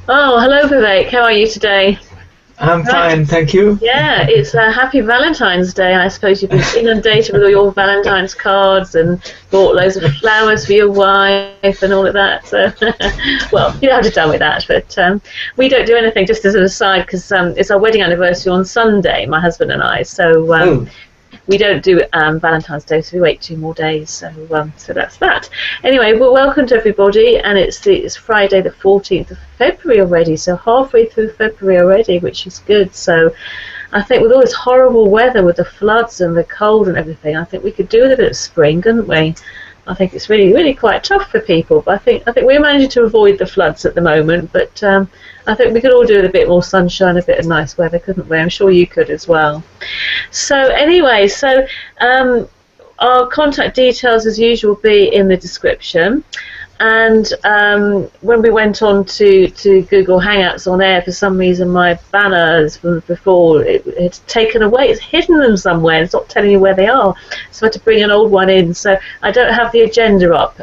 Oh, hello Vivek. How are you today? I'm Right. fine, thank you. Yeah, it's Happy Valentine's Day. I suppose you've been inundated with all your Valentine's cards and bought loads of flowers for your wife and all of that. So, well, you don't have to tell me that, but we don't do anything. Just as an aside, because it's our wedding anniversary on Sunday, my husband and I. So Oh, we don't do Valentine's Day, so we wait 2 more days. So that's that. Anyway, well, welcome to everybody, and it's Friday the 14th of February already, so halfway through February already, which is good. So I think with all this horrible weather, with the floods and the cold and everything, I think we could do with a bit of spring, couldn't we? I think it's really quite tough for people, but I think we're managing to avoid the floods at the moment. But I think we could all do with a bit more sunshine, a bit of nice weather, couldn't we? I'm sure you could as well. So anyway, our contact details as usual will be in the description. And when we went on to Google Hangouts on air, for some reason my banners from before it's taken away. It's hidden them somewhere. It's not telling you where they are. So I had to bring an old one in. So I don't have the agenda up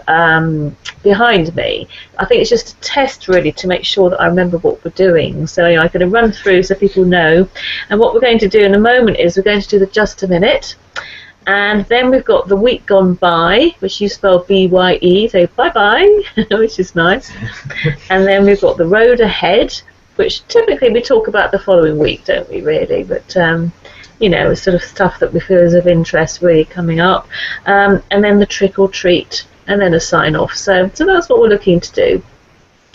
behind me. I think it's just a test really to make sure that I remember what we're doing. So I'm going to run through so people know. And what we're going to do in a moment is we're going to do the just a minute. And then we've got the week gone by, which you spell B-Y-E, so bye-bye, which is nice. And then we've got the road ahead, which typically we talk about the following week, don't we, really? But, it's sort of stuff that we feel is of interest really coming up. And then the trick or treat, and then a sign-off. So that's what we're looking to do.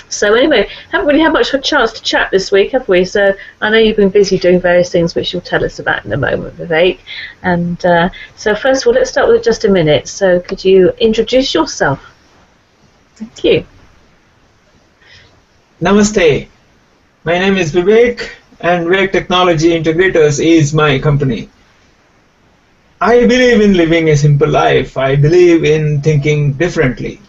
So anyway, haven't really had much of a chance to chat this week, have we? So I know you've been busy doing various things, which you'll tell us about in a moment, Vivek. And so first of all, let's start with just a minute. So could you introduce yourself? Thank you. namaste. My name is Vivek, and Vivek Technology Integrators is my company. I believe in living a simple life. I believe in thinking differently.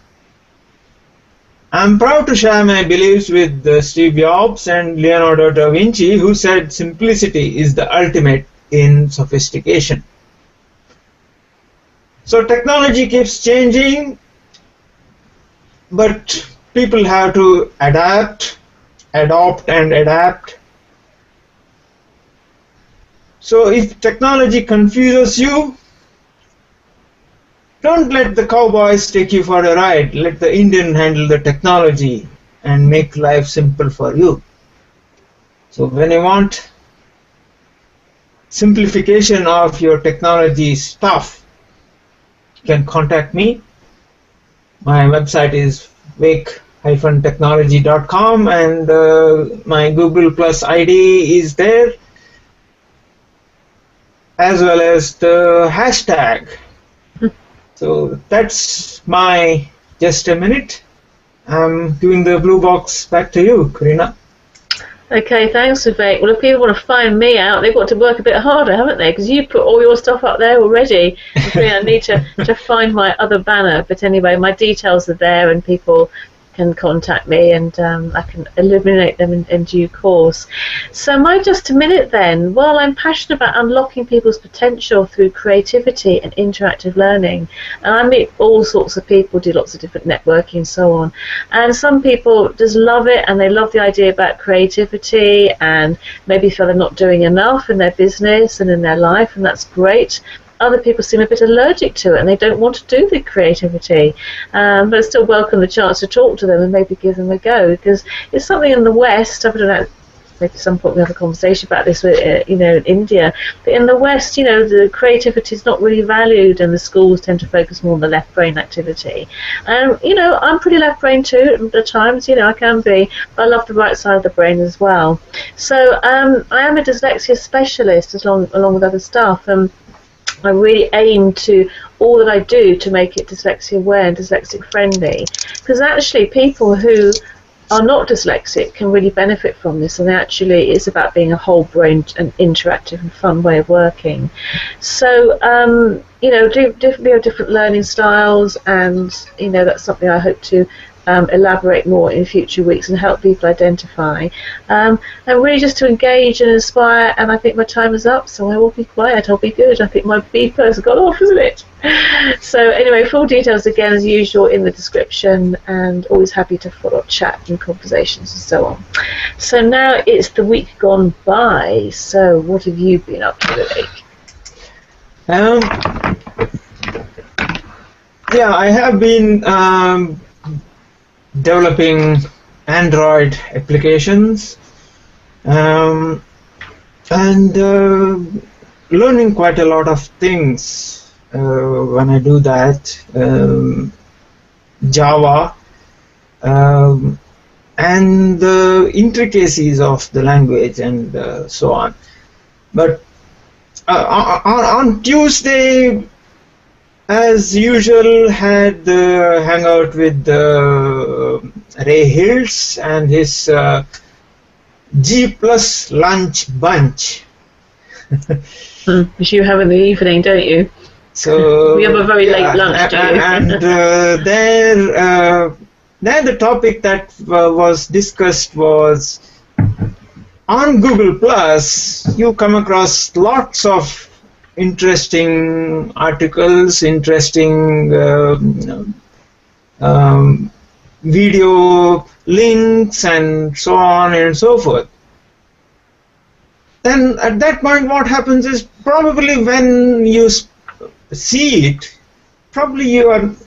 I'm proud to share my beliefs with Steve Jobs and Leonardo da Vinci, who said simplicity is the ultimate in sophistication. So technology keeps changing, but people have to adopt and adapt. So if technology confuses you, don't let the cowboys take you for a ride. Let the Indian handle the technology and make life simple for you. So when you want simplification of your technology stuff, you can contact me. My website is wake-technology.com, and my Google Plus ID is there, as well as the hashtag. So that's my just a minute. I'm giving the blue box back to you, Corinna. Okay, thanks, Vivek. Well, if people want to find me out, they've got to work a bit harder, haven't they? Because you put all your stuff up there already. I need to find my other banner. But anyway, my details are there, and people can contact me, and I can eliminate them in due course. So my just a minute then. Well, I'm passionate about unlocking people's potential through creativity and interactive learning. And I meet all sorts of people, do lots of different networking and so on. And some people just love it, and they love the idea about creativity, and maybe feel they're not doing enough in their business and in their life, and that's great. Other people seem a bit allergic to it and they don't want to do the creativity, but I still welcome the chance to talk to them and maybe give them a go, because it's something in the West. I don't know, maybe at some point we have a conversation about this with in India, but in the West, the creativity is not really valued, and the schools tend to focus more on the left brain activity. And I'm pretty left brain too at times. I can be, but I love the right side of the brain as well. So I am a dyslexia specialist along with other stuff. I really aim to all that I do to make it dyslexia aware and dyslexic friendly, because actually people who are not dyslexic can really benefit from this, and actually it's about being a whole brain and interactive and fun way of working. So different learning styles, and that's something I hope to elaborate more in future weeks and help people identify. And really just to engage and inspire, and I think my time is up, so I will be quiet, I'll be good. I think my beeper's gone off, isn't it? So anyway, full details again as usual in the description, and always happy to follow up chat and conversations and so on. So now it's the week gone by, so what have you been up to, Vivek? Yeah, I have been developing Android applications and learning quite a lot of things when I do that. Java and the intricacies of the language and so on. But on Tuesday, as usual, had the hangout with Ray Hills and his G Plus lunch bunch. Which you have in the evening, don't you? So we have a very late lunch, do you? And there the topic that was discussed was, on Google Plus, you come across lots of interesting articles, interesting video links, and so on and so forth. Then at that point, what happens is, probably when you see it, probably you have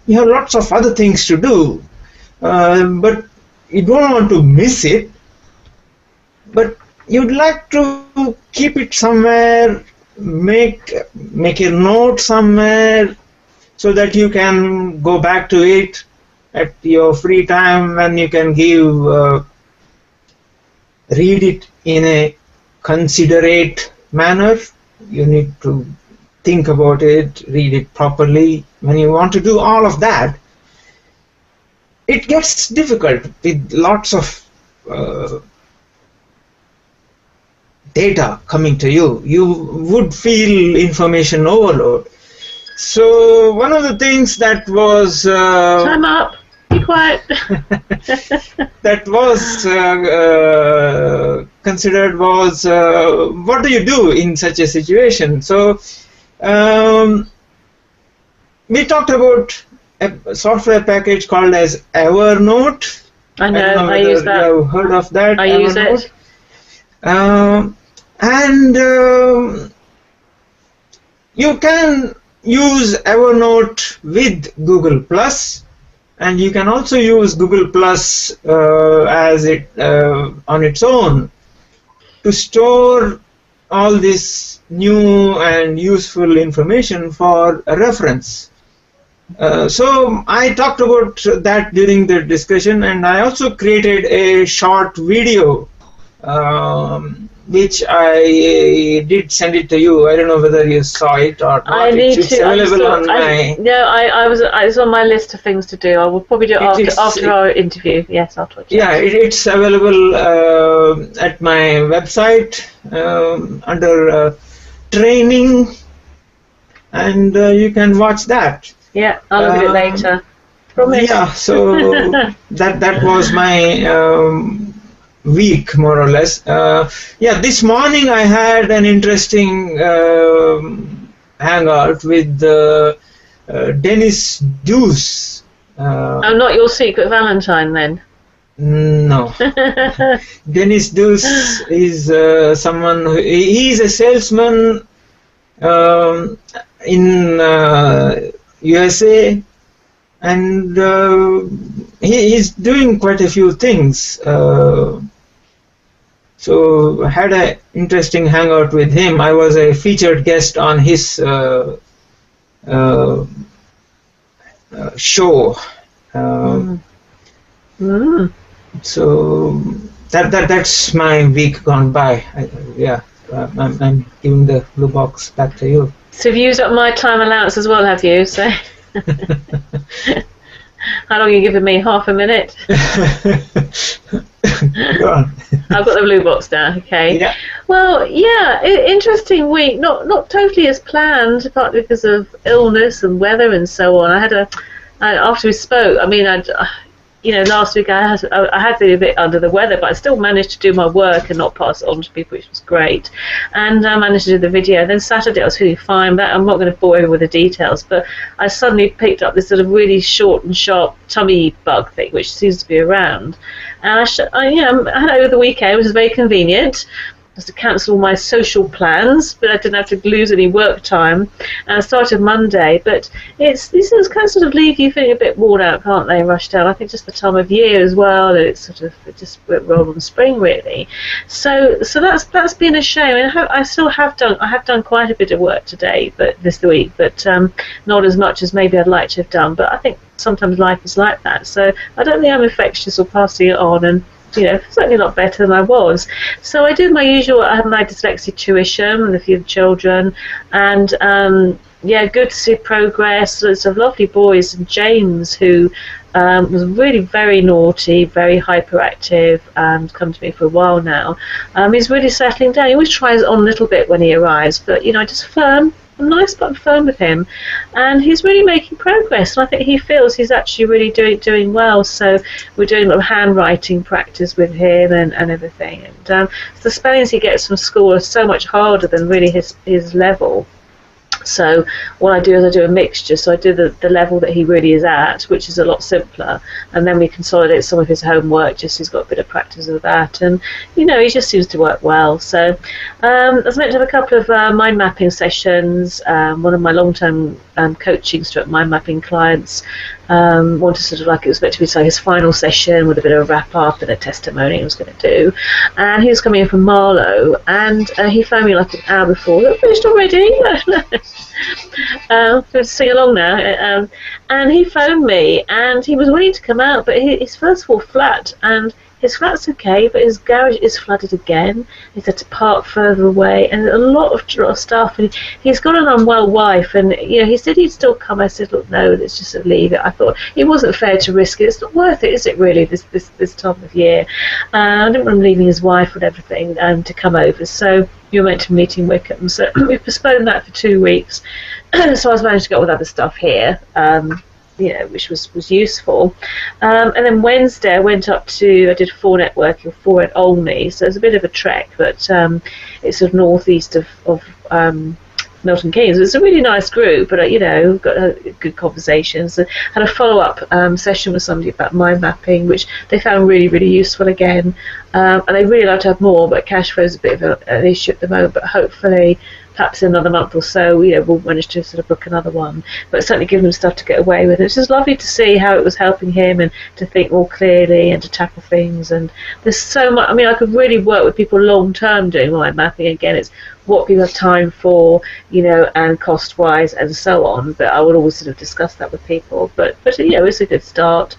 lots of other things to do, but you don't want to miss it. But you'd like to keep it somewhere, make a note somewhere, so that you can go back to it at your free time, when you can read it in a considerate manner. You need to think about it, read it properly. When you want to do all of that, it gets difficult with lots of data coming to you. You would feel information overload. So one of the things that was time up, be quiet. that was considered was, what do you do in such a situation? So we talked about a software package called as Evernote. I know, I use that. You have heard of that? I use it. And you can use Evernote with Google Plus, and you can also use Google Plus as it on its own to store all this new and useful information for reference. So I talked about that during the discussion, and I also created a short video which I did send it to you. I don't know whether you saw it or not. It's available on my... It's on my list of things to do. I will probably do it after our interview. Yes, I'll talk to you. Yeah, it's available at my website under training, and you can watch that. Yeah, I'll look at it later. Promise. Yeah, so that was my week, more or less. Yeah, this morning I had an interesting hangout with Dennis Deuce. I'm not your secret Valentine then? No. Dennis Deuce is someone he's a salesman in USA, and he is doing quite a few things. So I had an interesting hangout with him. I was a featured guest on his show. So that's my week gone by. I'm giving the blue box back to you. So you've used up my time allowance as well, have you? So how long are you giving me? Half a minute? Go on. I've got the blue box now. Okay. Yeah. Well, yeah, interesting week. Not totally as planned, partly because of illness and weather and so on. After we spoke, I mean, last week I had been a bit under the weather, but I still managed to do my work and not pass it on to people, which was great. And I managed to do the video. Then Saturday I was feeling fine, but I'm not going to bore everyone with the details, but I suddenly picked up this sort of really short and sharp tummy bug thing, which seems to be around. And I had it over the weekend, which was very convenient. To cancel all my social plans, but I didn't have to lose any work time. And I started Monday, but these things can sort of leave you feeling a bit worn out, can't they? Rushed out. I think just the time of year as well. That it just rolled on spring really. So that's been a shame. And I have done quite a bit of work today, but this week, but not as much as maybe I'd like to have done. But I think sometimes life is like that. So I don't think I'm infectious or passing it on, and certainly not better than I was. So I did my usual. I had my dyslexia tuition with a few children, and good to see progress. Lots of lovely boys, and James, who was really very naughty, very hyperactive, and come to me for a while now. He's really settling down. He always tries on a little bit when he arrives, but just firm. I'm nice but I'm firm with him, and he's really making progress, and I think he feels he's actually really doing well. So we're doing a lot of handwriting practice with him and everything, and the spellings he gets from school are so much harder than really his level. So what I do is I do a mixture. So I do the level that he really is at, which is a lot simpler, and then we consolidate some of his homework, just so he's got a bit of practice with that, and he just seems to work well. So I was meant to have a couple of mind mapping sessions. One of my long-term coaching mind mapping clients wanted sort of it was meant to be his final session with a bit of a wrap up and a testimony he was going to do, and he was coming in from Marlow, and he phoned me like an hour before. "Look, finished already?" Going to sing along now, and he phoned me, and he was willing to come out, but his first floor flat, and his flat's okay, but his garage is flooded again. He's had to park further away, and a lot of stuff. And he's got an unwell wife, and he said he'd still come. I said, "Look, no, let's just leave it." I thought it wasn't fair to risk it. It's not worth it, is it? Really, this time of year. I didn't want him leaving his wife and everything to come over. So you were meant to be meeting Wickham, so we postponed that for 2 weeks. So I was managed to get with other stuff here. Which was useful. And then Wednesday I did 4 networking, 4 at Olney, so it's a bit of a trek, but it's sort of northeast of Milton Keynes. It's a really nice group, but got good conversations. And had a follow-up session with somebody about mind mapping, which they found really, really useful again. And they really like to have more, but cash flow is a bit of an issue at the moment, but hopefully perhaps in another month or so, we'll manage to sort of book another one. But certainly give them stuff to get away with. It's just lovely to see how it was helping him and to think more clearly and to tackle things. And there's so much. I could really work with people long term doing mind mapping. Again, it's what people have time for, and cost wise and so on. But I would always sort of discuss that with people. But it's a good start.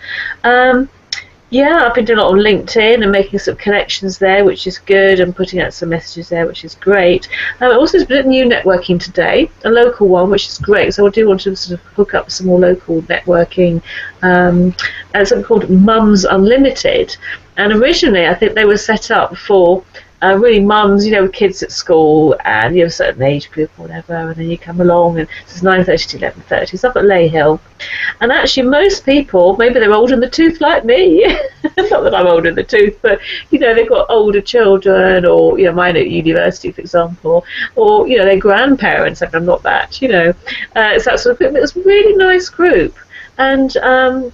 I've been doing a lot on LinkedIn and making some connections there, which is good, and putting out some messages there, which is great. Also, there's a bit of new networking today, a local one, which is great. So I do want to sort of hook up some more local networking, and something called Mums Unlimited. And originally, I think they were set up for really mums, with kids at school, and a certain age group or whatever, and then you come along, and it's 9:30 to 11:30. It's up at Lay Hill, and actually most people, maybe they're old in the tooth like me. Not that I'm old in the tooth, but they've got older children, or mine at university, for example, or their grandparents. I'm not that. It's that sort of group. It was a really nice group. And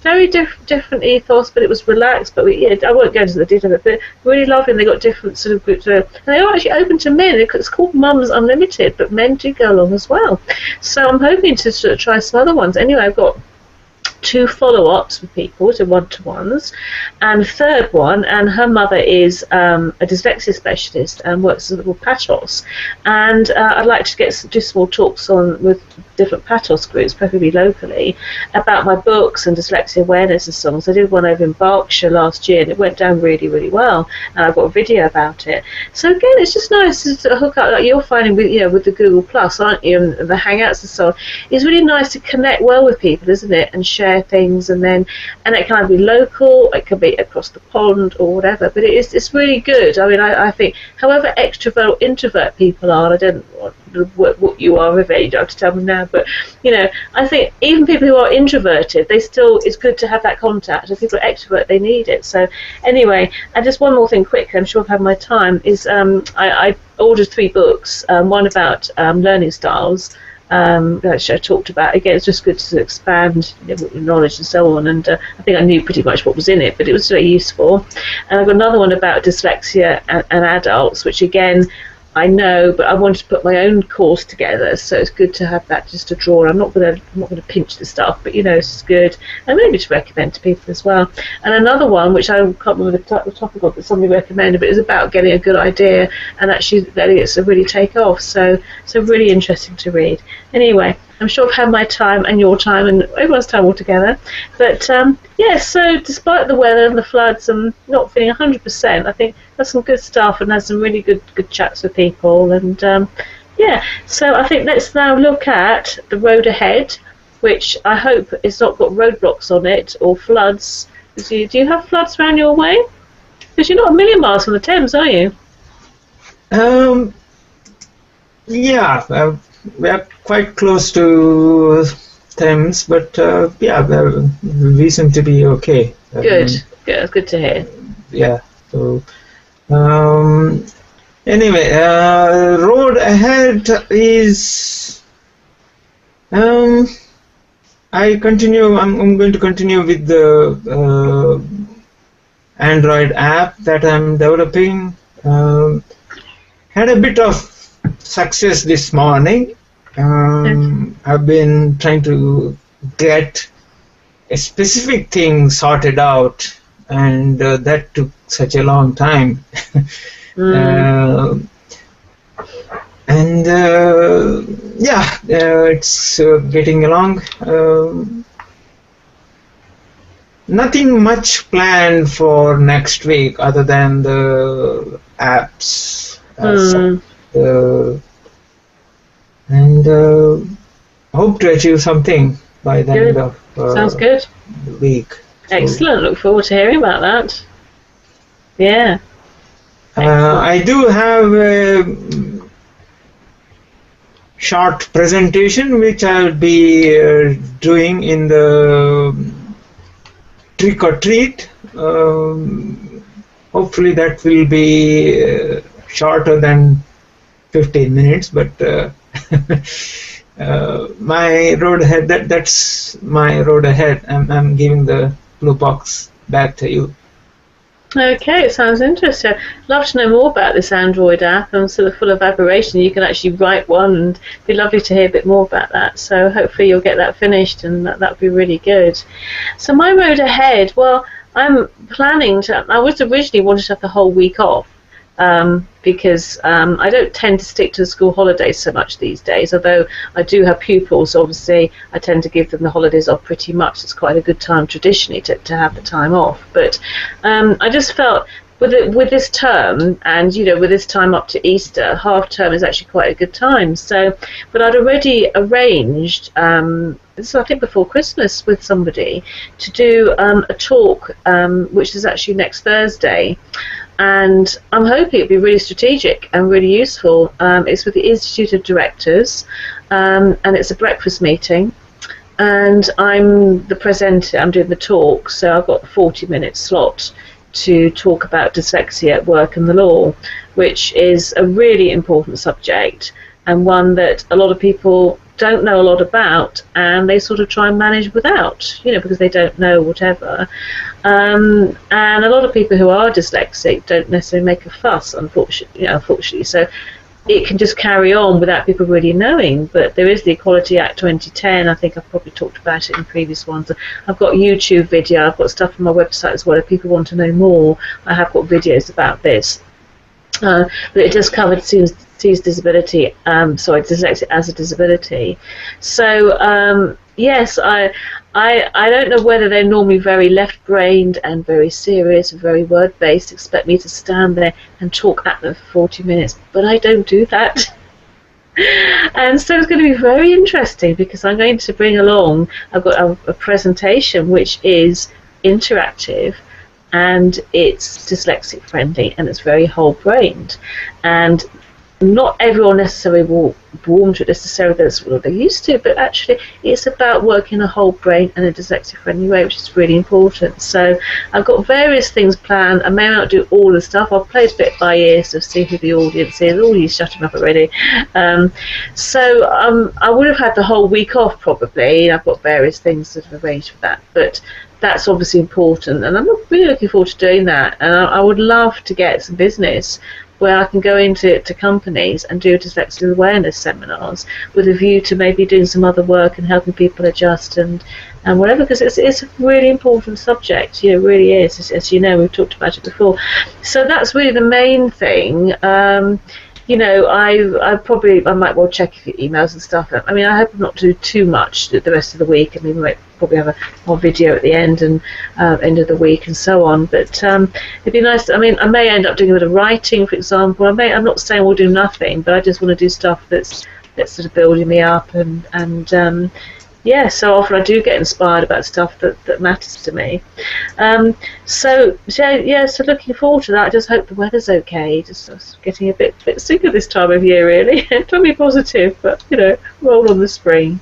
very different ethos, but it was relaxed. But I won't go into the detail of it, but really lovely. And they got different sort of groups, and they are actually open to men. It's called Mums Unlimited, but men do go along as well. So I'm hoping to sort of try some other ones. Anyway, I've got 2 follow-ups with people, so one-to-ones, and a third one, and her mother is a dyslexia specialist and works as a little patos, and I'd like to do small talks with different patos groups, preferably locally, about my books and dyslexia awareness and songs. I did one over in Berkshire last year, and it went down really, really well, and I've got a video about it. So again, it's just nice to hook up, like you're finding with the Google Plus, aren't you, and the Hangouts and so on. It's really nice to connect well with people, isn't it, and share share things, and it can either be local, it could be across the pond or whatever. But it's really good. I mean, I think however extrovert or introvert people are, I don't know what you are, Vivek, you don't have to tell me now, but I think even people who are introverted, it's good to have that contact. If people are extrovert, they need it. So anyway, and just one more thing quickly, I'm sure I've had my time, is I ordered 3 books, one about learning styles, which I talked about. Again, it's just good to expand knowledge and so on, and I think I knew pretty much what was in it, but it was very useful. And I've got another one about dyslexia and adults, which again I know, but I wanted to put my own course together, so it's good to have that just to draw. I'm not going to pinch the stuff, but it's good, and maybe to recommend to people as well. And another one, which I can't remember the topic of, that somebody recommended, but it's about getting a good idea and actually letting it really take off. So really interesting to read. Anyway, I'm sure I've had my time and your time and everyone's time all together. But so despite the weather and the floods and not feeling 100%, I think that's some good stuff and had some really good chats with people. And so I think let's now look at the road ahead, which I hope it's not got roadblocks on it or floods. Do you have floods around your way? Because you're not a million miles from the Thames, are you? We're quite close to Thames, but we seem to be okay. Good. It's good to hear. Yeah. So anyway, road ahead is. I'm going to continue with the Android app that I'm developing. Had a bit of success this morning. I've been trying to get a specific thing sorted out, and that took such a long time. It's getting along. Nothing much planned for next week other than the apps. Hope to achieve something by the end of Sounds good. the week. Excellent. Look forward to hearing about that. Yeah. I do have a short presentation which I'll be doing in the trick or treat. Hopefully that will be shorter than 15 minutes, but my road ahead, that's my road ahead. I'm giving the blue box back to you. Okay, it sounds interesting. I'd love to know more about this Android app. I'm sort of full of admiration. You can actually write one, and it'd be lovely to hear a bit more about that. So hopefully you'll get that finished, and that would be really good. So my road ahead, well, I'm planning to. I was originally wanted to have the whole week off. Because I don't tend to stick to the school holidays so much these days, although I do have pupils. Obviously I tend to give them the holidays off pretty much. It's quite a good time traditionally to have the time off, but I just felt with this term, and with this time up to Easter, half term is actually quite a good time. So, but I'd already arranged I think before Christmas with somebody to do a talk which is actually next Thursday. And I'm hoping it'll be really strategic and really useful. It's with the Institute of Directors, and it's a breakfast meeting. And I'm the presenter, I'm doing the talk, so I've got a 40-minute slot to talk about dyslexia at work and the law, which is a really important subject, and one that a lot of people don't know a lot about, and they sort of try and manage without, because they don't know whatever. And a lot of people who are dyslexic don't necessarily make a fuss, unfortunately. So it can just carry on without people really knowing. But there is the Equality Act 2010. I think I've probably talked about it in previous ones. I've got YouTube video. I've got stuff on my website as well. If people want to know more, I have got videos about this. But it just covered sees disability, dyslexia as a disability. So yes, I don't know whether they're normally very left-brained and very serious and very word-based, expect me to stand there and talk at them for 40 minutes, but I don't do that. And so it's going to be very interesting because I'm going to bring along, I've got a presentation which is interactive, and it's dyslexic friendly, and it's very whole brained, and not everyone necessarily will warm to it necessarily, that's what they're used to, but actually it's about working a whole brain in a dyslexic friendly way, which is really important. So I've got various things planned. I may not do all the stuff. I'll play it a bit by ear, so see who the audience is. Oh, you shut him up already. I would have had the whole week off probably. I've got various things that have arranged for that, but that's obviously important, and I'm really looking forward to doing that. And I would love to get some business where I can go into companies and do dyslexia awareness seminars with a view to maybe doing some other work and helping people adjust and whatever, because it's a really important subject. It really is, as you know, we've talked about it before. So that's really the main thing. I might well check a few emails and stuff. I mean, I hope not to do too much the rest of the week. I mean, we might probably have a more video at the end and end of the week and so on. But it'd be nice. I mean, I may end up doing a bit of writing, for example. I'm not saying we'll do nothing, but I just want to do stuff that's sort of building me up and so often I do get inspired about stuff that matters to me. So looking forward to that. I just hope the weather's okay. Just getting a bit sick of this time of year, really. Trying to be positive, but roll on the spring.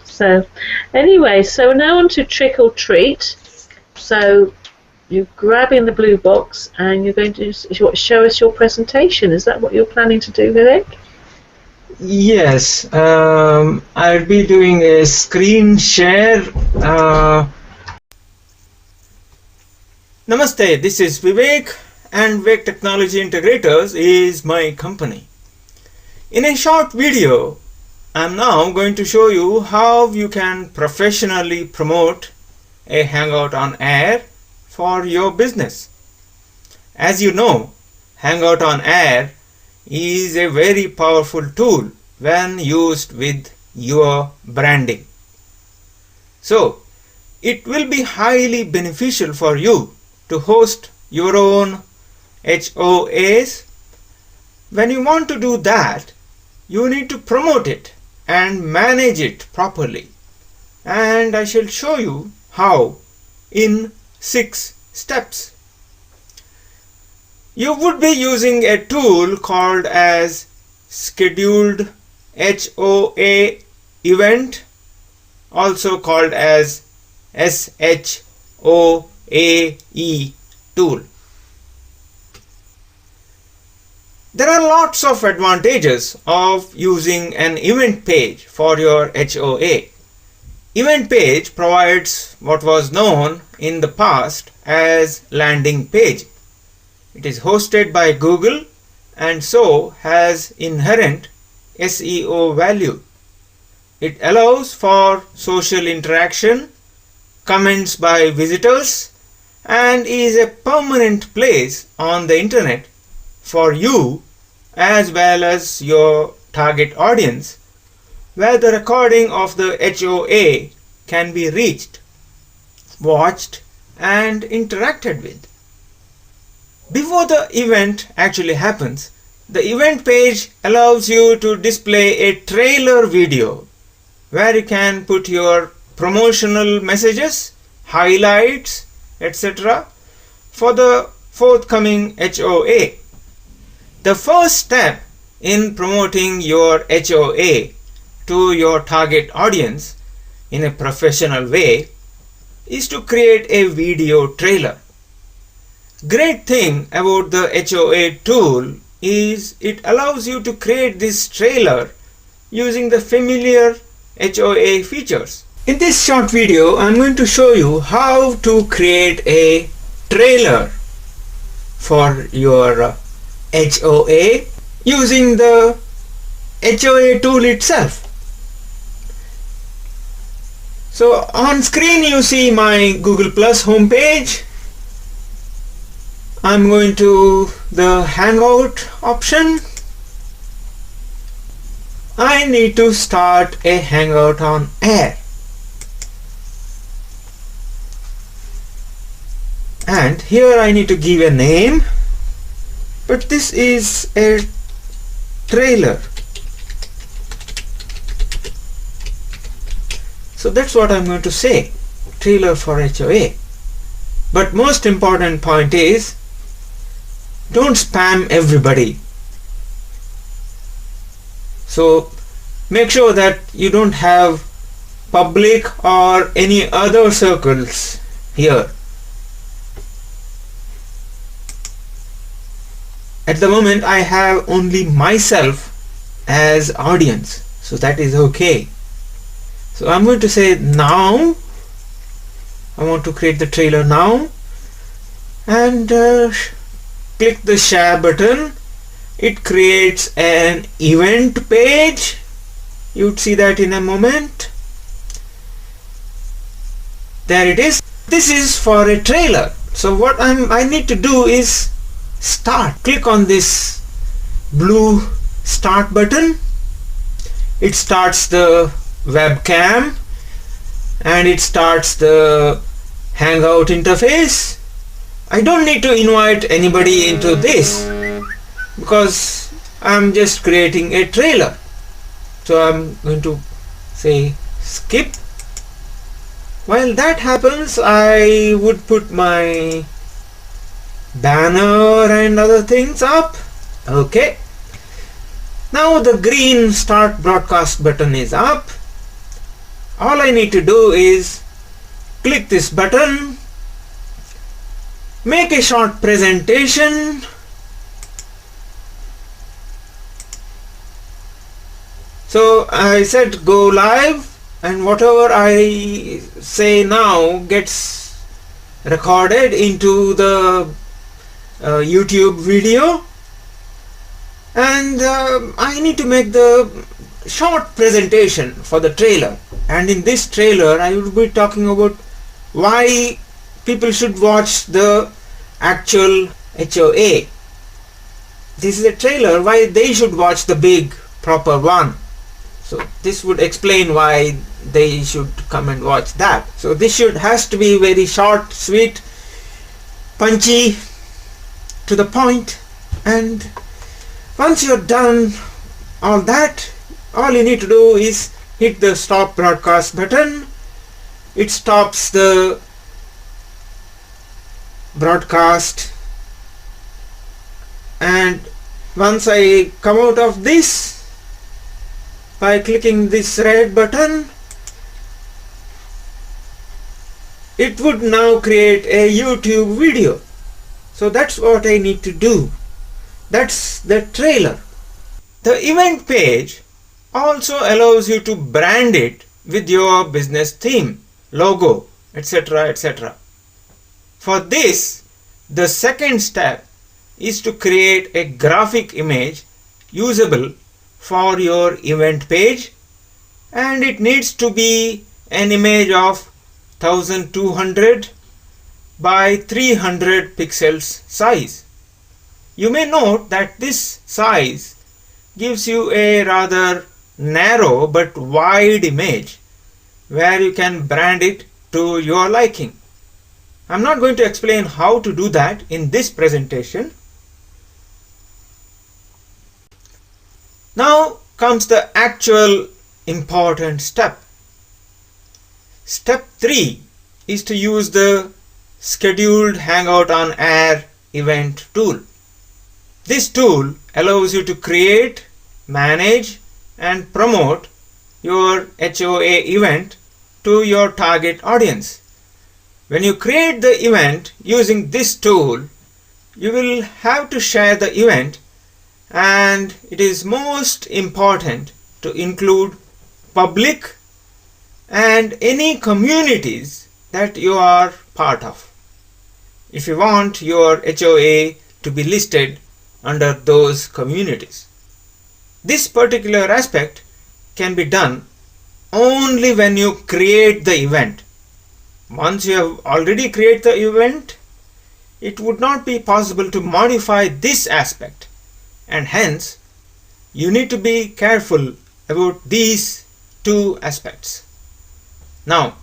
So anyway, so now on to trick or treat. So you're grabbing the blue box and you're going to show us your presentation. Is that what you're planning to do, Vivek? Yes, I'll be doing a screen share. Namaste, this is Vivek, and Vivek Technology Integrators is my company. In a short video, I'm now going to show you how you can professionally promote a Hangout on Air for your business. As you know, Hangout on Air is a very powerful tool when used with your branding. So, it will be highly beneficial for you to host your own HOAs. When you want to do that, you need to promote it and manage it properly. And I shall show you how in 6 steps. You would be using a tool called as Scheduled HOA Event, also called as SHOAE tool. There are lots of advantages of using an event page for your HOA. Event page provides what was known in the past as landing page. It is hosted by Google and so has inherent SEO value. It allows for social interaction, comments by visitors, and is a permanent place on the internet for you as well as your target audience, where the recording of the HOA can be reached, watched, and interacted with. Before the event actually happens, the event page allows you to display a trailer video where you can put your promotional messages, highlights, etc. for the forthcoming HOA. The first step in promoting your HOA to your target audience in a professional way is to create a video trailer. Great thing about the HOA tool is it allows you to create this trailer using the familiar HOA features. In this short video, I'm going to show you how to create a trailer for your HOA using the HOA tool itself. So on screen you see my Google Plus homepage. I'm going to the Hangout option. I need to start a Hangout on Air. And here I need to give a name, but this is a trailer. So that's what I'm going to say. Trailer for HOA. But most important point is, don't spam everybody. So make sure that you don't have public or any other circles here. At the moment I have only myself as audience, so that is okay. So I'm going to say now, I want to create the trailer now, and click the share button. It creates an event page. You'd see that in a moment. There it is. This is for a trailer. So what I need to do is start. Click on this blue start button. It starts the webcam and it starts the Hangout interface. I don't need to invite anybody into this because I'm just creating a trailer. So I'm going to say skip. While that happens, I would put my banner and other things up. Okay. Now the green start broadcast button is up. All I need to do is click this button, make a short presentation, so I said go live, and whatever I say now gets recorded into the YouTube video, and I need to make the short presentation for the trailer. And in this trailer I will be talking about why people should watch the actual HOA. This is a trailer why they should watch the big proper one. So this would explain why they should come and watch that. So this has to be very short, sweet, punchy, to the point. And once you're done all that, all you need to do is hit the stop broadcast button. It stops the broadcast, and once I come out of this by clicking this red button, it would now create a YouTube video. So that's what I need to do. That's the trailer. The event page also allows you to brand it with your business theme, logo, etc., etc. For this, the second step is to create a graphic image usable for your event page, and it needs to be an image of 1200 by 300 pixels size. You may note that this size gives you a rather narrow but wide image where you can brand it to your liking. I'm not going to explain how to do that in this presentation. Now comes the actual important step. Step 3 is to use the scheduled Hangout on Air event tool. This tool allows you to create, manage, and promote your HOA event to your target audience. When you create the event using this tool, you will have to share the event, and it is most important to include public and any communities that you are part of, if you want your HOA to be listed under those communities. This particular aspect can be done only when you create the event. Once you have already created the event, it would not be possible to modify this aspect, and hence you need to be careful about these two aspects. Now,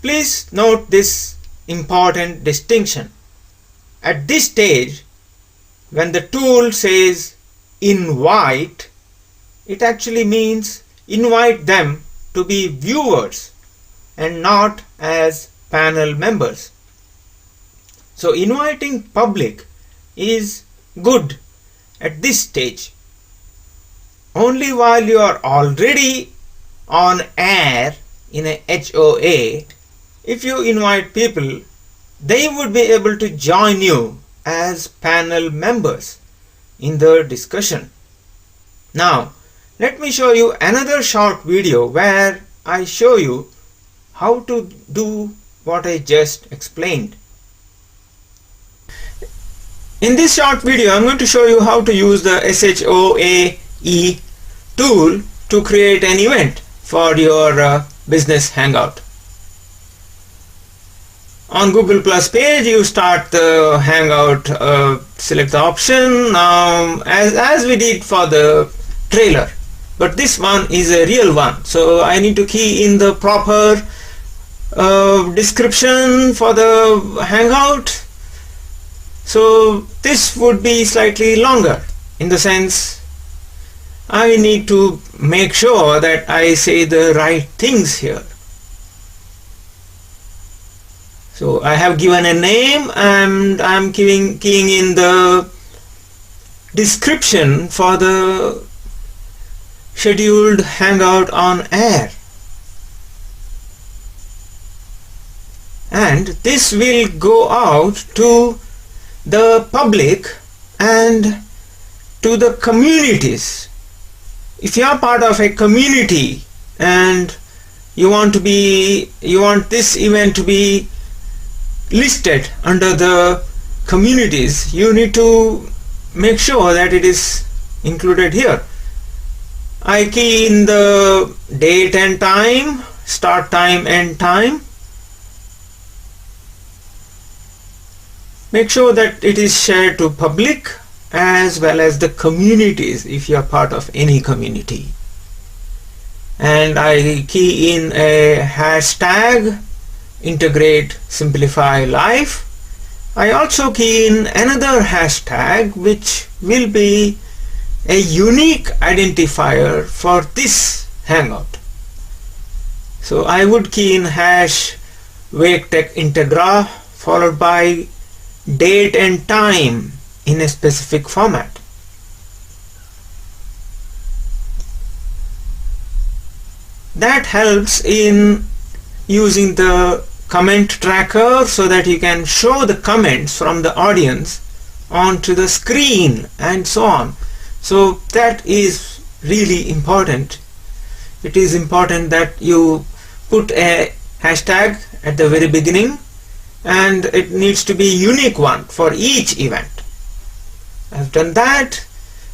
please note this important distinction. At this stage, when the tool says invite, it actually means invite them to be viewers and not as panel members. So inviting public is good at this stage. Only while you are already on air in a HOA, if you invite people, they would be able to join you as panel members in the discussion. Now, let me show you another short video where I show you how to do what I just explained. In this short video, I'm going to show you how to use the SHOAE tool to create an event for your business hangout. On Google Plus page, you start the hangout, select the option as we did for the trailer, but this one is a real one, so I need to key in the proper description for the hangout. So this would be slightly longer, in the sense I need to make sure that I say the right things here. So I have given a name and I'm keying in the description for the scheduled hangout on air. And this will go out to the public and to the communities. If you are part of a community and you want this event to be listed under the communities, you need to make sure that it is included here. I key in the date and time, start time, end time. Make sure that it is shared to public as well as the communities if you are part of any community. And I key in a hashtag, integrate, simplify life. I also key in another hashtag which will be a unique identifier for this hangout. So I would key in hash Vivek Integra followed by date and time in a specific format. That helps in using the comment tracker so that you can show the comments from the audience onto the screen and so on. So that is really important. It is important that you put a hashtag at the very beginning, and it needs to be a unique one for each event. I've done that.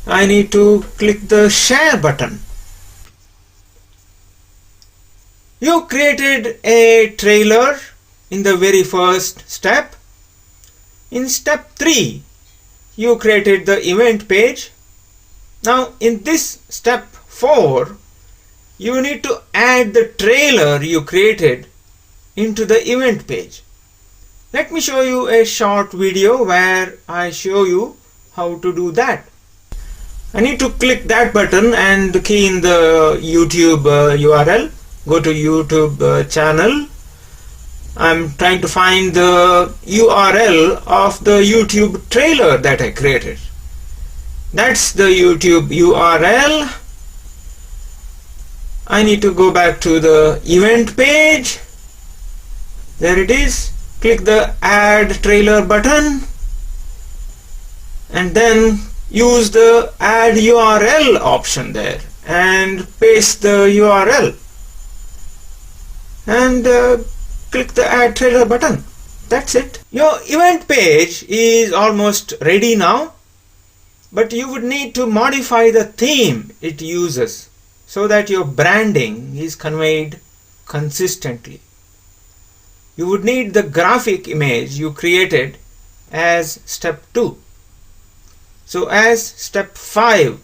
I need to click the share button. You created a trailer in the very first step. In step 3, you created the event page. Now in this step 4, you need to add the trailer you created into the event page. Let me show you a short video where I show you how to do that. I need to click that button and key in the YouTube URL. Go to YouTube channel. I'm trying to find the URL of the YouTube trailer that I created. That's the YouTube URL. I need to go back to the event page. There it is. Click the add trailer button and then use the add URL option there and paste the URL and click the add trailer button. That's it. Your event page is almost ready now, but you would need to modify the theme it uses so that your branding is conveyed consistently. You would need the graphic image you created as step 2. So as step 5,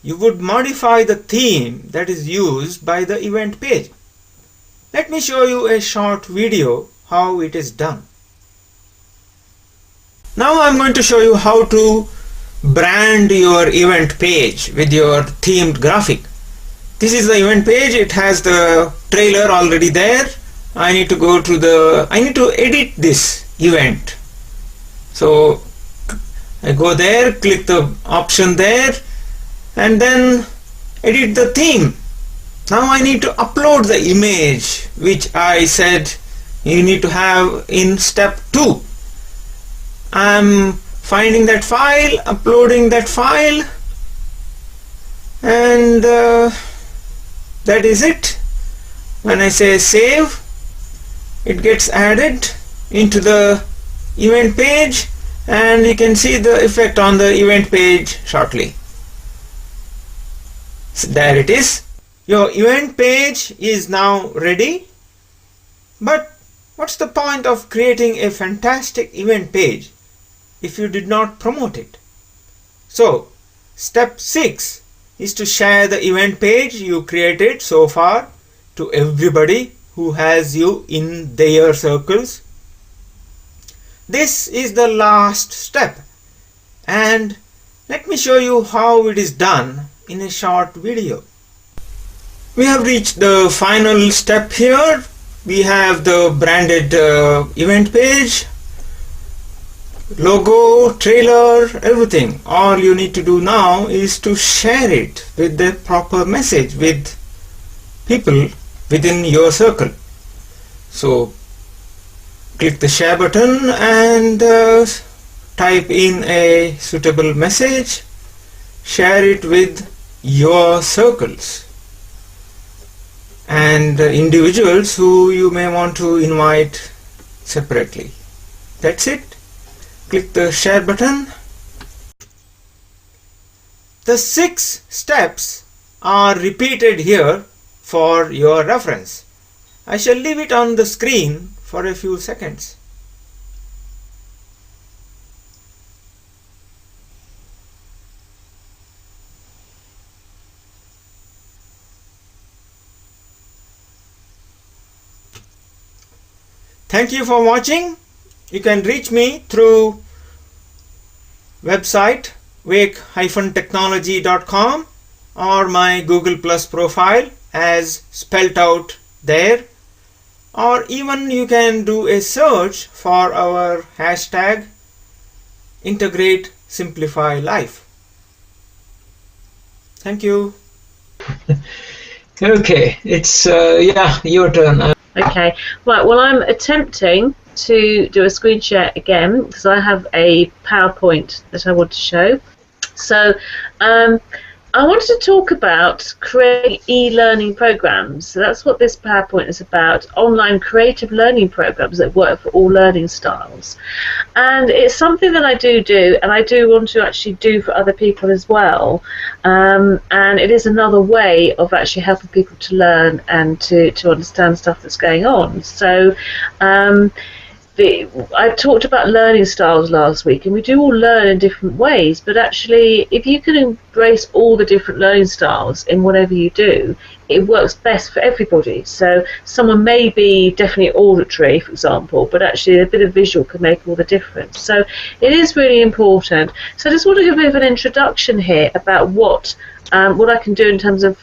you would modify the theme that is used by the event page. Let me show you a short video how it is done. Now I'm going to show you how to brand your event page with your themed graphic. This is the event page. It has the trailer already there. I need to go to I need to edit this event. So I go there, click the option there, and then edit the theme. Now I need to upload the image which I said you need to have in step 2. I'm finding that file, uploading that file, and that is it. When I say save, it gets added into the event page, and you can see the effect on the event page shortly. So there it is. Your event page is now ready. But what's the point of creating a fantastic event page if you did not promote it? So step 6 is to share the event page you created so far to everybody who has you in their circles. This is the last step, and let me show you how it is done in a short video. We have reached the final step here. We have the branded event page, logo, trailer, everything. All you need to do now is to share it with the proper message with people within your circle. So click the share button and type in a suitable message. Share it with your circles and individuals who you may want to invite separately. That's it. Click the share button. The 6 steps are repeated here for your reference. I shall leave it on the screen for a few seconds. Thank you for watching. You can reach me through website vivek-technology.com or my Google Plus profile as spelt out there, or even you can do a search for our hashtag Integrate Simplify Life. Thank you. Okay, it's your turn. Okay, right, well I'm attempting to do a screen share again because I have a PowerPoint that I want to show. So I wanted to talk about creating e-learning programs. So that's what this PowerPoint is about, online creative learning programs that work for all learning styles. And it's something that I do and I do want to actually do for other people as well. And it is another way of actually helping people to learn and to understand stuff that's going on. So I talked about learning styles last week, and we do all learn in different ways, but actually if you can embrace all the different learning styles in whatever you do, it works best for everybody. So someone may be definitely auditory, for example, but actually a bit of visual can make all the difference. So it is really important. So I just want to give a bit of an introduction here about what I can do in terms of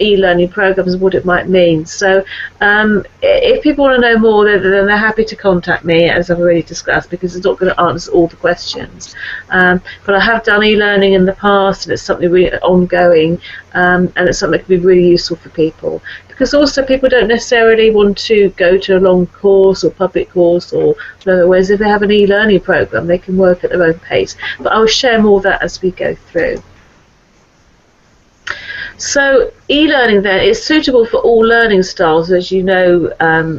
e-learning programs and what it might mean. So if people want to know more, then they're happy to contact me, as I've already discussed, because it's not going to answer all the questions. But I have done e-learning in the past, and it's something really ongoing, and it's something that can be really useful for people. Because also people don't necessarily want to go to a long course or public course, or whereas if they have an e-learning program, they can work at their own pace. But I'll share more of that as we go through. So e-learning then is suitable for all learning styles, as you know,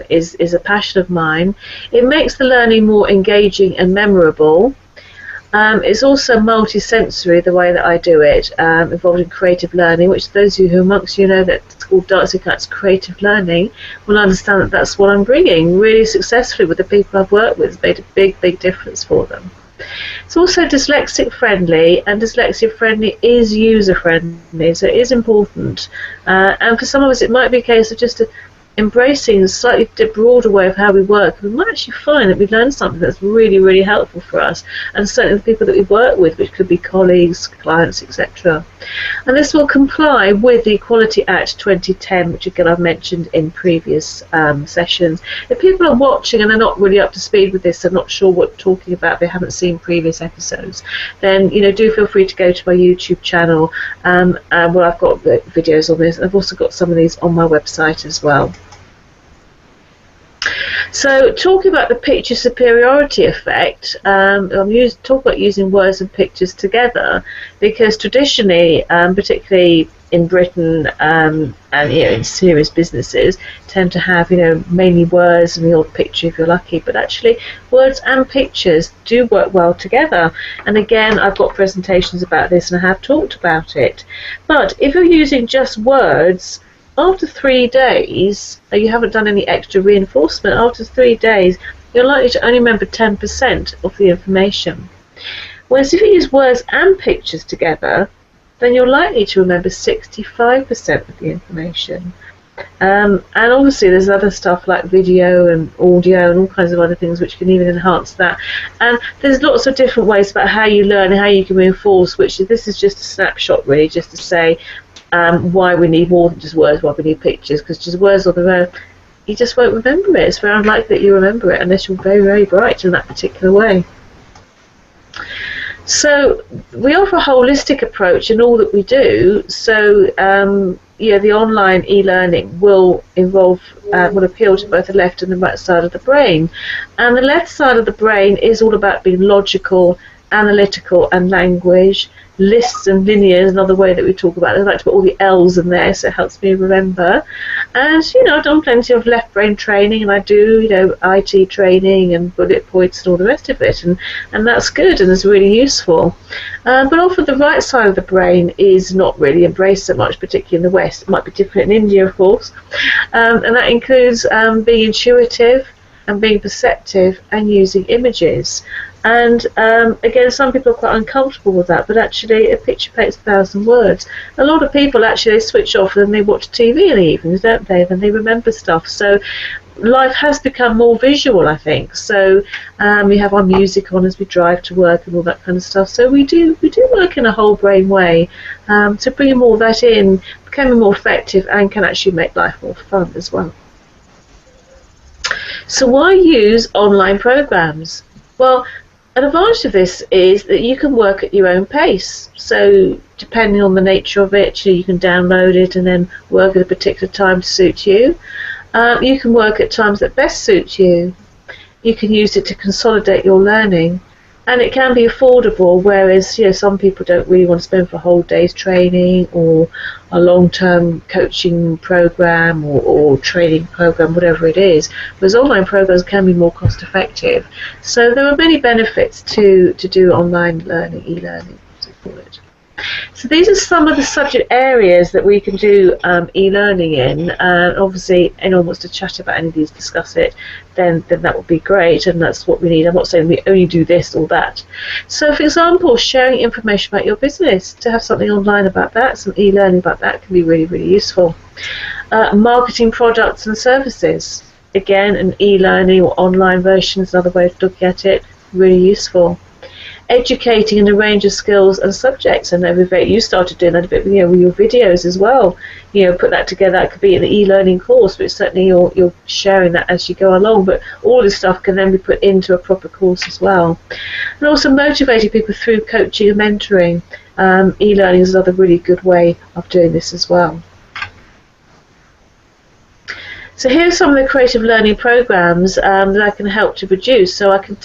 is a passion of mine. It makes the learning more engaging and memorable. It's also multi-sensory, the way that I do it, involving creative learning, which those of you who amongst you know that it's called Dyslexia creative learning will understand that that's what I'm bringing really successfully with the people I've worked with. It's made a big difference for them. It's also dyslexic friendly, and dyslexia friendly is user friendly, so it is important. And for some of us it might be a case of just embracing a slightly broader way of how we work, we might actually find that we've learned something that's really, really helpful for us, and certainly the people that we work with, which could be colleagues, clients, etc. And this will comply with the Equality Act 2010, which again I've mentioned in previous sessions. If people are watching and they're not really up to speed with this, they're not sure what we're talking about, they haven't seen previous episodes, then do feel free to go to my YouTube channel, where I've got videos on this. I've also got some of these on my website as well. So, talking about the picture superiority effect, I'm talking about using words and pictures together, because traditionally, particularly in Britain and in serious businesses, tend to have mainly words and the odd picture if you're lucky, but actually words and pictures do work well together. And again, I've got presentations about this and I have talked about it. But if you're using just words, after 3 days, you haven't done any extra reinforcement, after 3 days, you're likely to only remember 10% of the information. Whereas if you use words and pictures together, then you're likely to remember 65% of the information. And obviously there's other stuff like video and audio and all kinds of other things which can even enhance that. And there's lots of different ways about how you learn and how you can reinforce, this is just a snapshot really, just to say why we need more than just words, why we need pictures, because just words on their own, you just won't remember it. It's very unlikely that you remember it unless you're very, very bright in that particular way. So we offer a holistic approach in all that we do. So the online e-learning will appeal to both the left and the right side of the brain. And the left side of the brain is all about being logical, analytical, and language. Lists and linears, another way that we talk about it. I like to put all the L's in there, so it helps me remember. And I've done plenty of left brain training, and I do IT training and bullet points and all the rest of it, and that's good and it's really useful. But often the right side of the brain is not really embraced so much, particularly in the West. It might be different in India, of course, and that includes being intuitive and being perceptive and using images. And again, some people are quite uncomfortable with that, but actually a picture paints 1,000 words. A lot of people actually switch off and they watch TV in the evenings, don't they? Then they remember stuff. So life has become more visual, I think. So we have our music on as we drive to work and all that kind of stuff. So we do work in a whole brain way to bring more of that in, becoming more effective, and can actually make life more fun as well. So why use online programs? Well, an advantage of this is that you can work at your own pace. So depending on the nature of it, you can download it and then work at a particular time to suit you. You can work at times that best suit you. You can use it to consolidate your learning. And it can be affordable, whereas some people don't really want to spend for a whole day's training or a long-term coaching program or training program, whatever it is. Whereas online programs can be more cost-effective. So there are many benefits to do online learning, e-learning, as we call it. So these are some of the subject areas that we can do e-learning in. Obviously, if anyone wants to chat about any of these, discuss it, then that would be great, and that's what we need. I'm not saying we only do this or that. So, for example, sharing information about your business, to have something online about that, some e-learning about that can be really, really useful. Marketing products and services, again, an e-learning or online version is another way of looking at it, really useful. Educating in a range of skills and subjects. I know, Vivek, you started doing that a bit with your videos as well. Put that together. That could be an e-learning course, but certainly you're sharing that as you go along. But all this stuff can then be put into a proper course as well. And also motivating people through coaching and mentoring. E-learning is another really good way of doing this as well. So here are some of the creative learning programs that I can help to produce. So I can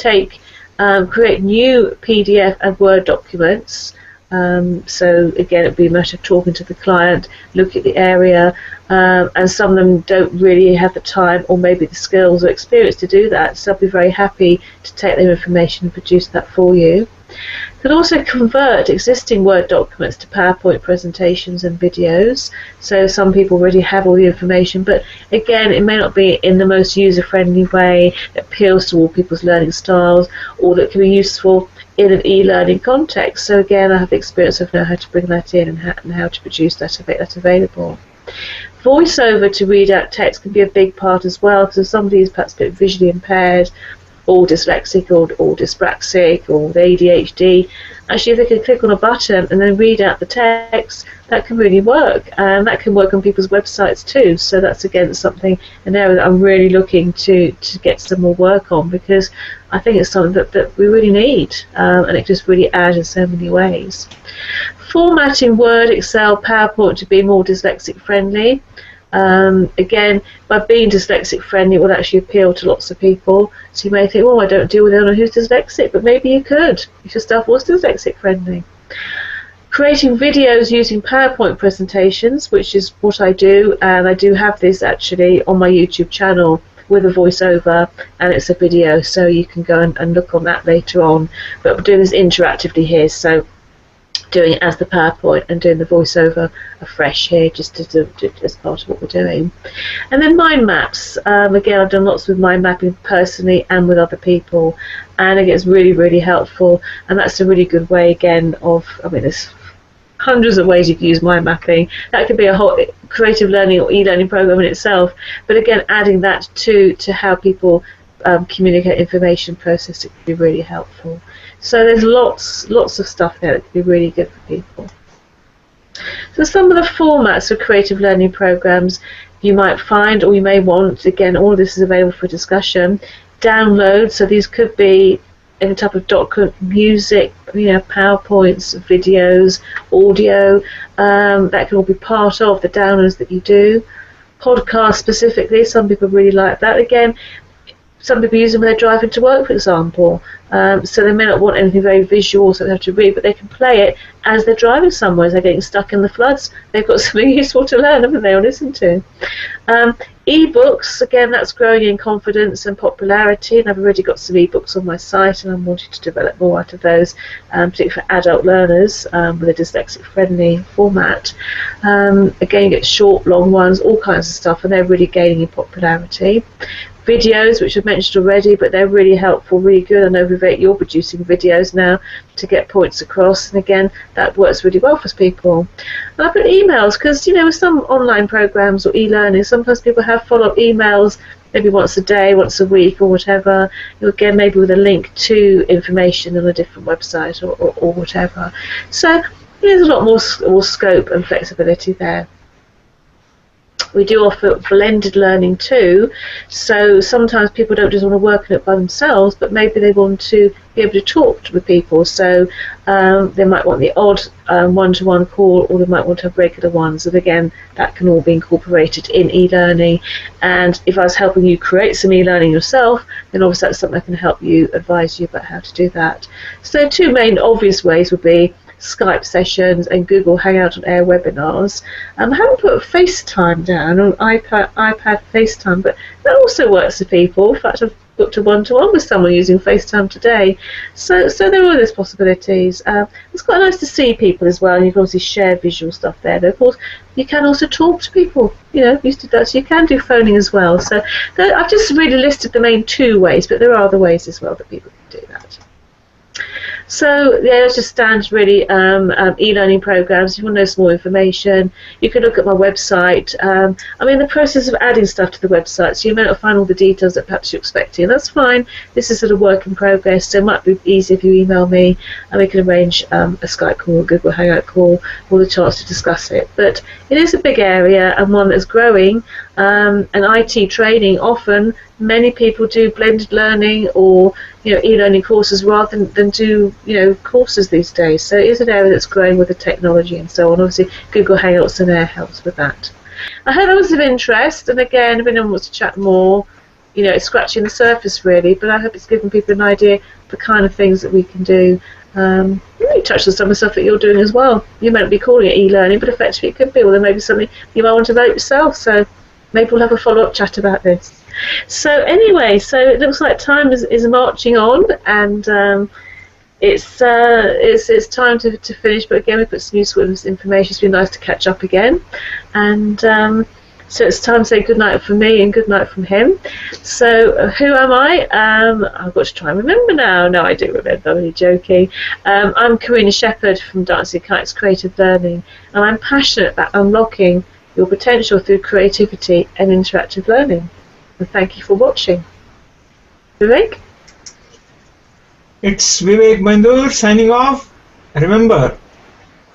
create new PDF and Word documents. So again, it would be a matter of talking to the client, look at the area, and some of them don't really have the time or maybe the skills or experience to do that, so I'll be very happy to take their information and produce that for you. You can also convert existing Word documents to PowerPoint presentations and videos. So some people already have all the information, but again, it may not be in the most user-friendly way that appeals to all people's learning styles, or that can be useful in an e-learning context. So again, I have the experience of knowing how to bring that in and how to produce that, make that available. Voiceover to read out text can be a big part as well, because if somebody is perhaps a bit visually impaired, or dyslexic, or dyspraxic, or with ADHD, actually if they can click on a button and then read out the text, that can really work, and that can work on people's websites too. So that's again something, an area that I'm really looking to get some more work on, because I think it's something that we really need, and it just really adds in so many ways. Formatting Word, Excel, PowerPoint to be more dyslexic friendly. Again, by being dyslexic friendly, it will actually appeal to lots of people. So you may think, oh, I don't deal with anyone who's dyslexic, but maybe you could if your stuff was dyslexic friendly. Creating videos using PowerPoint presentations, which is what I do, and I do have this actually on my YouTube channel with a voiceover, and it's a video, so you can go and look on that later on. But we're doing this interactively here, so doing it as the PowerPoint and doing the voiceover afresh here, just as part of what we're doing. And then mind maps. Again, I've done lots with mind mapping personally and with other people, and again, it's really, really helpful. And that's a really good way, again, of, I mean, there's hundreds of ways you can use mind mapping. That could be a whole creative learning or e-learning program in itself, but again, adding that to how people communicate information, process it, could be really helpful. So there's lots of stuff there that could be really good for people. So some of the formats for creative learning programs you might find, or you may want, again, all of this is available for discussion. Download, so these could be any type of document, music, PowerPoints, videos, audio, that can all be part of the downloads that you do. Podcasts specifically, some people really like that. Again, some people use them when they're driving to work, for example. So they may not want anything very visual, so they have to read, but they can play it as they're driving somewhere, as they're getting stuck in the floods. They've got something useful to learn, haven't they, or listen to. E-books, again, that's growing in confidence and popularity, and I've already got some e-books on my site, and I'm wanting to develop more out of those, particularly for adult learners, with a dyslexic-friendly format. Again, you get short, long ones, all kinds of stuff, and they're really gaining in popularity. Videos, which I've mentioned already, but they're really helpful, really good. I know, Vivek, you're producing videos now to get points across, and again, that works really well for people. And I've got emails, because, with some online programs or e-learning, sometimes people have follow-up emails, maybe once a day, once a week, or whatever, again, maybe with a link to information on a different website or whatever. So there's a lot more scope and flexibility there. We do offer blended learning too, so sometimes people don't just want to work on it by themselves, but maybe they want to be able to talk with people, so they might want the odd one-to-one call, or they might want to have regular ones, and again, that can all be incorporated in e-learning. And if I was helping you create some e-learning yourself, then obviously that's something I can help you, advise you about how to do that. So two main obvious ways would be Skype sessions and Google Hangout on Air webinars. I haven't put FaceTime down on iPad FaceTime, but that also works for people. In fact, I've booked a one-to-one with someone using FaceTime today. So there are those possibilities. It's quite nice to see people as well, and you can obviously share visual stuff there. But of course, you can also talk to people. Used to that, so you can do phoning as well. So I've just really listed the main two ways, but there are other ways as well that people can do that. So yeah, that's just standard really e-learning programs. If you want to know some more information, you can look at my website. I'm in the process of adding stuff to the website, so you may not find all the details that perhaps you're expecting, and that's fine. This is sort of work in progress, so it might be easy if you email me and we can arrange a Skype call, a Google Hangout call, or the chance to discuss it. But it is a big area and one that's growing, and IT training, often many people do blended learning or e-learning courses rather than do courses these days. So it is an area that's growing with the technology and so on. Obviously, Google Hangouts and Air helps with that. I hope that was of interest. And again, if anyone wants to chat more, it's scratching the surface really. But I hope it's given people an idea of the kind of things that we can do. You touched on some of the stuff that you're doing as well. You might not be calling it e-learning, but effectively it could be. Or there may be something you might want to develop yourself. So maybe we'll have a follow-up chat about this. So anyway, so it looks like time is marching on, and it's time to finish. But again, we put some useful information. It's been nice to catch up again, and so it's time to say good night from me and good night from him. So who am I? I've got to try and remember now. No, I do remember. I'm only joking. I'm Corinna from Dancing Kites Creative Learning, and I'm passionate about unlocking your potential through creativity and interactive learning. And thank you for watching. Vivek? It's Vivek Baindoor signing off. Remember,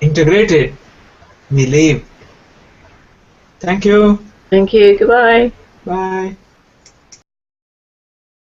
integrated, we live. Thank you. Thank you. Goodbye. Bye.